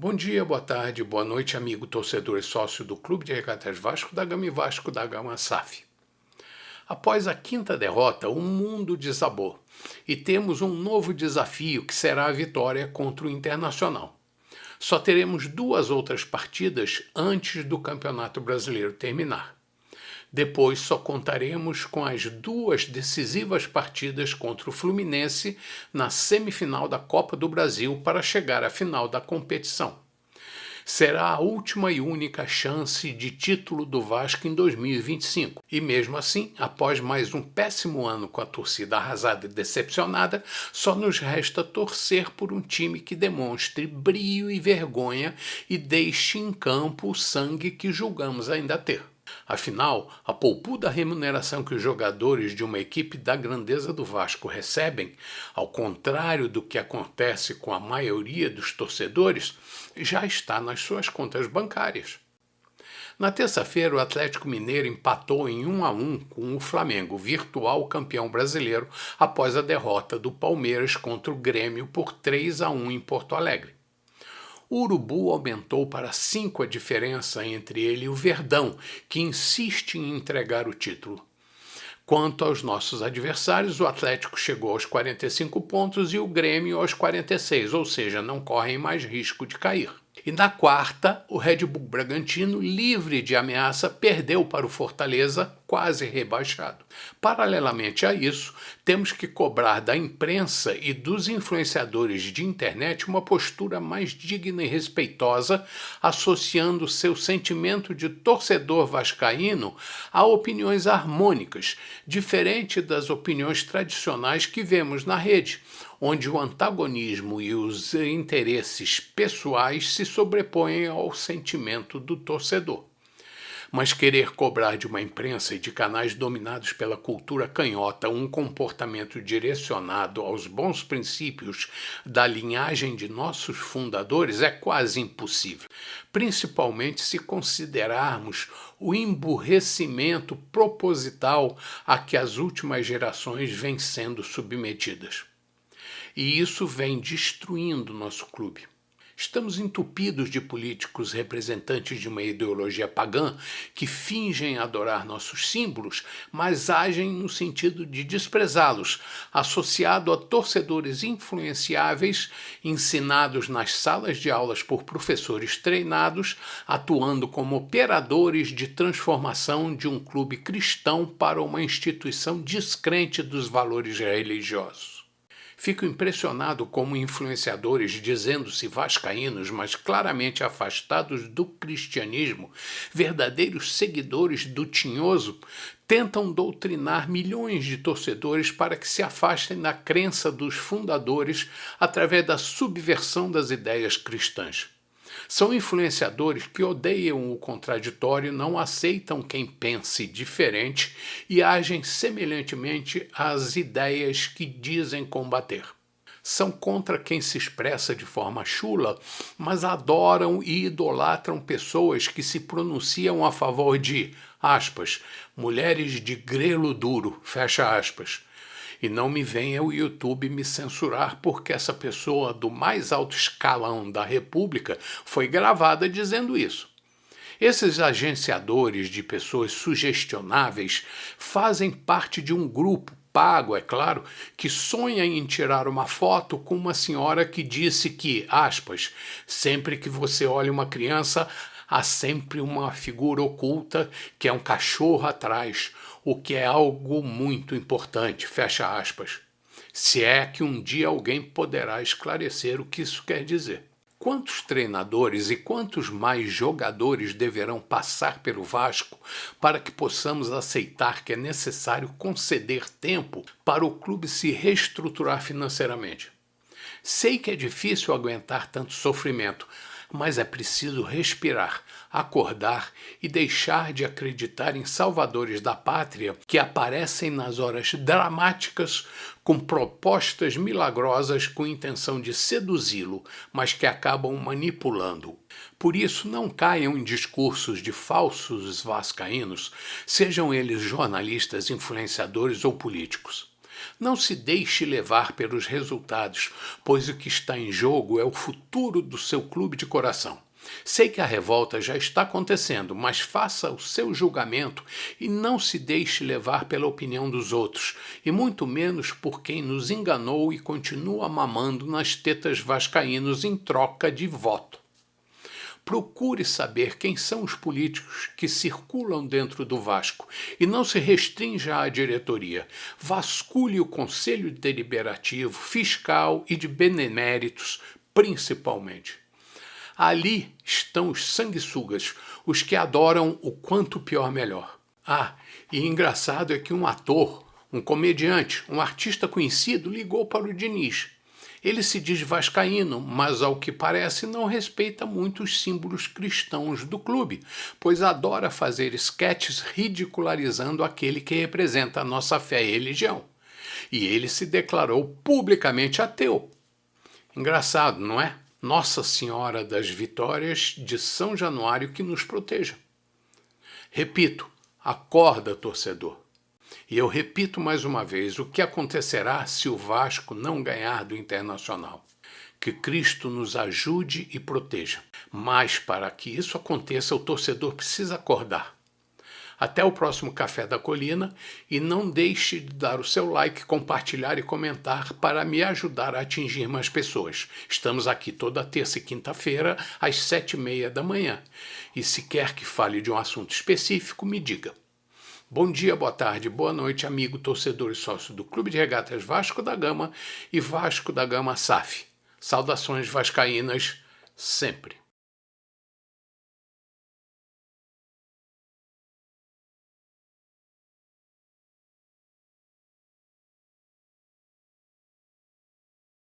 Bom dia, boa tarde, boa noite, amigo torcedor e sócio do Clube de Regatas Vasco da Gama e Vasco da Gama SAF. Após a quinta derrota, o mundo desabou e temos um novo desafio que será a vitória contra o Internacional. Só teremos 2 outras partidas antes do Campeonato Brasileiro terminar. Depois só contaremos com as 2 decisivas partidas contra o Fluminense na semifinal da Copa do Brasil para chegar à final da competição. Será a última e única chance de título do Vasco em 2025. E mesmo assim, após mais um péssimo ano com a torcida arrasada e decepcionada, só nos resta torcer por um time que demonstre brio e vergonha e deixe em campo o sangue que julgamos ainda ter. Afinal, a poupuda remuneração que os jogadores de uma equipe da grandeza do Vasco recebem, ao contrário do que acontece com a maioria dos torcedores, já está nas suas contas bancárias. Na terça-feira, o Atlético Mineiro empatou em 1-1 com o Flamengo, virtual campeão brasileiro, após a derrota do Palmeiras contra o Grêmio por 3-1 em Porto Alegre. O Urubu aumentou para 5 a diferença entre ele e o Verdão, que insiste em entregar o título. Quanto aos nossos adversários, o Atlético chegou aos 45 pontos e o Grêmio aos 46, ou seja, não correm mais risco de cair. E na quarta, o Red Bull Bragantino, livre de ameaça, perdeu para o Fortaleza, quase rebaixado. Paralelamente a isso, temos que cobrar da imprensa e dos influenciadores de internet uma postura mais digna e respeitosa, associando seu sentimento de torcedor vascaíno a opiniões harmônicas, diferente das opiniões tradicionais que vemos na rede, onde o antagonismo e os interesses pessoais se sobrepõem ao sentimento do torcedor. Mas querer cobrar de uma imprensa e de canais dominados pela cultura canhota um comportamento direcionado aos bons princípios da linhagem de nossos fundadores é quase impossível, principalmente se considerarmos o emburrecimento proposital a que as últimas gerações vêm sendo submetidas. E isso vem destruindo nosso clube. Estamos entupidos de políticos representantes de uma ideologia pagã que fingem adorar nossos símbolos, mas agem no sentido de desprezá-los, associado a torcedores influenciáveis, ensinados nas salas de aulas por professores treinados, atuando como operadores de transformação de um clube cristão para uma instituição descrente dos valores religiosos. Fico impressionado como influenciadores, dizendo-se vascaínos, mas claramente afastados do cristianismo, verdadeiros seguidores do tinhoso, tentam doutrinar milhões de torcedores para que se afastem da crença dos fundadores através da subversão das ideias cristãs. São influenciadores que odeiam o contraditório, não aceitam quem pense diferente e agem semelhantemente às ideias que dizem combater. São contra quem se expressa de forma chula, mas adoram e idolatram pessoas que se pronunciam a favor de, aspas, mulheres de grelo duro, fecha aspas. E não me venha o YouTube me censurar porque essa pessoa do mais alto escalão da República foi gravada dizendo isso. Esses agenciadores de pessoas sugestionáveis fazem parte de um grupo pago, é claro, que sonha em tirar uma foto com uma senhora que disse que, aspas, sempre que você olha uma criança, há sempre uma figura oculta que é um cachorro atrás, o que é algo muito importante, fecha aspas. Se é que um dia alguém poderá esclarecer o que isso quer dizer. Quantos treinadores e quantos mais jogadores deverão passar pelo Vasco para que possamos aceitar que é necessário conceder tempo para o clube se reestruturar financeiramente? Sei que é difícil aguentar tanto sofrimento, mas é preciso respirar, acordar e deixar de acreditar em salvadores da pátria que aparecem nas horas dramáticas com propostas milagrosas com intenção de seduzi-lo, mas que acabam manipulando-o. Por isso, não caiam em discursos de falsos vascaínos, sejam eles jornalistas, influenciadores ou políticos. Não se deixe levar pelos resultados, pois o que está em jogo é o futuro do seu clube de coração. Sei que a revolta já está acontecendo, mas faça o seu julgamento e não se deixe levar pela opinião dos outros, e muito menos por quem nos enganou e continua mamando nas tetas vascaínos em troca de voto. Procure saber quem são os políticos que circulam dentro do Vasco e não se restrinja à diretoria. Vasculhe o Conselho Deliberativo, Fiscal e de Beneméritos, principalmente. Ali estão os sanguessugas, os que adoram o quanto pior melhor. E engraçado é que um ator, um comediante, um artista conhecido ligou para o Diniz. Ele se diz vascaíno, mas ao que parece não respeita muito os símbolos cristãos do clube, pois adora fazer esquetes ridicularizando aquele que representa a nossa fé e religião. E ele se declarou publicamente ateu. Engraçado, não é? Nossa Senhora das Vitórias de São Januário que nos proteja. Repito, acorda, torcedor. E eu repito mais uma vez, o que acontecerá se o Vasco não ganhar do Internacional? Que Cristo nos ajude e proteja. Mas para que isso aconteça, o torcedor precisa acordar. Até o próximo Café da Colina e não deixe de dar o seu like, compartilhar e comentar para me ajudar a atingir mais pessoas. Estamos aqui toda terça e quinta-feira às 7h30 da manhã. E se quer que fale de um assunto específico, me diga. Bom dia, boa tarde, boa noite, amigo, torcedor e sócio do Clube de Regatas Vasco da Gama e Vasco da Gama SAF. Saudações vascaínas sempre.